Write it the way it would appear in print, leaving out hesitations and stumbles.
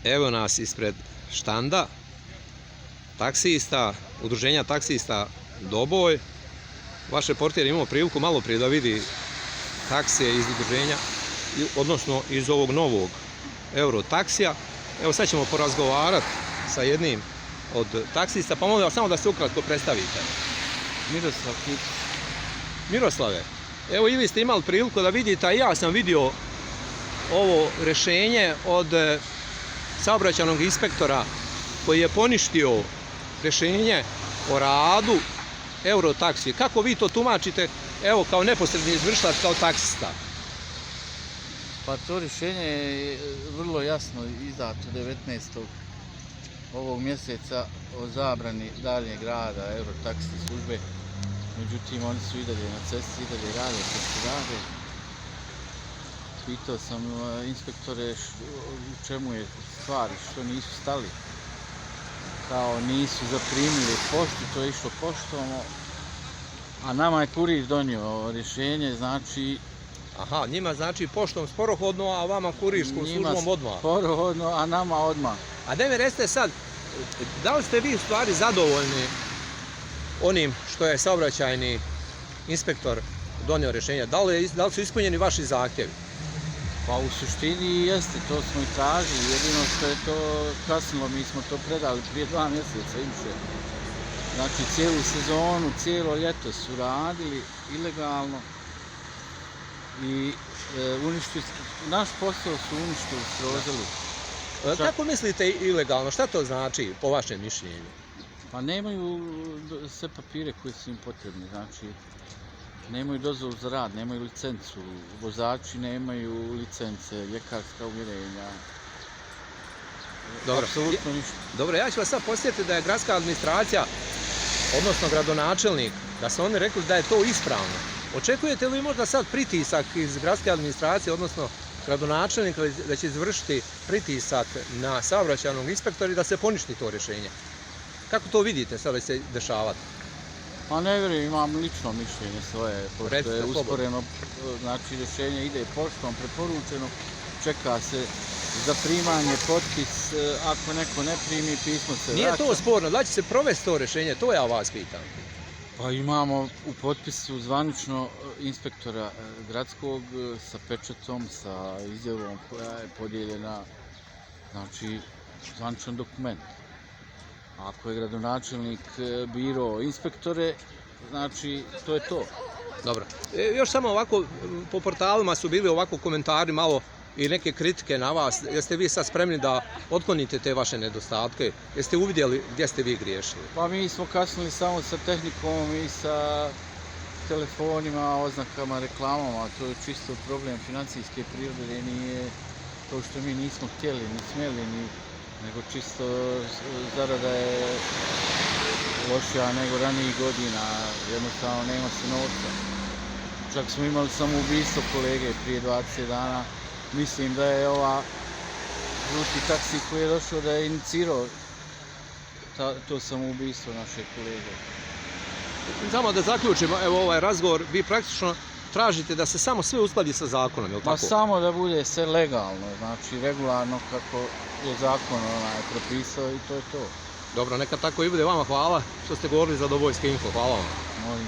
Evo nas ispred štanda taksista, udruženja taksista Doboj. Vaš reporter je imao priliku malo prije da vidi taksije iz udruženja, odnosno iz ovog novog Eurotaksija. Evo sad ćemo porazgovarati sa jednim od taksista, pa molim vas samo da se ukratko predstavite. Miroslav Kić. Miroslave, evo i vi ste imali priliku da vidite, a ja sam vidio ovo rješenje od saobraćajnog inspektora koji je poništio rješenje o radu Eurotaksije. Kako vi to tumačite, evo kao neposredni izvršilac, kao taksista? Pa to rješenje je vrlo jasno izdato 19. ovog mjeseca o zabrani daljnjeg rada Eurotaksi službe. Međutim, oni su i dalje na cesti, i dalje rade što se rade. Pitao sam inspektore u čemu je stvar, što nisu stali. Kao nisu zaprimili poštu, to je išlo poštom, a nama je kurir donio rješenje, znači... Aha, njima znači poštom sporohodno, a vama kurirskom službom odmah. Njima sporohodno, a nama odmah. A da mi recite sad, da li ste vi u stvari zadovoljni onim što je saobraćajni inspektor donio rješenje? Da li su ispunjeni vaši zahtjevi? Pa u suštini jeste, to smo i tražili, jedino što je to kasnilo, mi smo to predali prije 2 mjeseca i više. Znači cijelu sezonu, cijelo ljeto su radili ilegalno i naš posao su uništili, srozali. Kako mislite ilegalno? Šta to znači po vašem mišljenju? Pa nemaju sve papire koji su im potrebni, znači nemaju dozvolu za rad, nemaju licencu, vozači nemaju licence, ljekarska uvjerenja. Apsolutno ništa. Dobro, ja ću vas sad posjetiti da je gradska administracija, odnosno gradonačelnik, da su oni rekli da je to ispravno. Očekujete li možda sad pritisak iz gradske administracije, odnosno gradonačelnika, da će izvršiti pritisak na saobraćajnog inspektora i da se poništi to rješenje? Kako to vidite sada se dešavati? Pa ne vjerujem, imam lično mišljenje svoje, pošto je usporeno, znači rješenje ide poštom, preporučeno, čeka se zaprimanje, potpis, ako neko ne primi, pismo se vraća. Nije to sporno, da će se provesti to rješenje, to ja vas pitam. Pa imamo u potpisu zvanično inspektora gradskog sa pečatom, sa izjavom koja je podijeljena, znači zvaničan dokument. Ako je gradonačelnik birao inspektore, znači to je to. Dobro. Još samo ovako, po portalima su bili ovako komentari malo i neke kritike na vas. Jeste vi sad spremni da otklonite te vaše nedostatke? Jeste uvidjeli gdje ste vi griješili? Pa mi smo kasnili samo sa tehnikom i sa telefonima, oznakama, reklamama. To je čisto problem financijske prirode, nije to što mi nismo htjeli, ni smjeli, nego čisto zarada je lošija nego ranijih godina, jednostavno nema se novca. Čak smo imali samoubistvo kolege prije 20 dana. Mislim da je ova žuti taksi koji je došao da je inicirao to samoubistvo našeg kolege. Samo da zaključimo, evo ovaj razgovor, vi praktično tražite da se samo sve uskladi sa zakonom, je li tako? Pa samo da bude sve legalno, znači regularno kako je zakon propisao i to je to. Dobro, neka tako i bude. Vama hvala što ste govorili za Dobojske info. Hvala vam. Molim.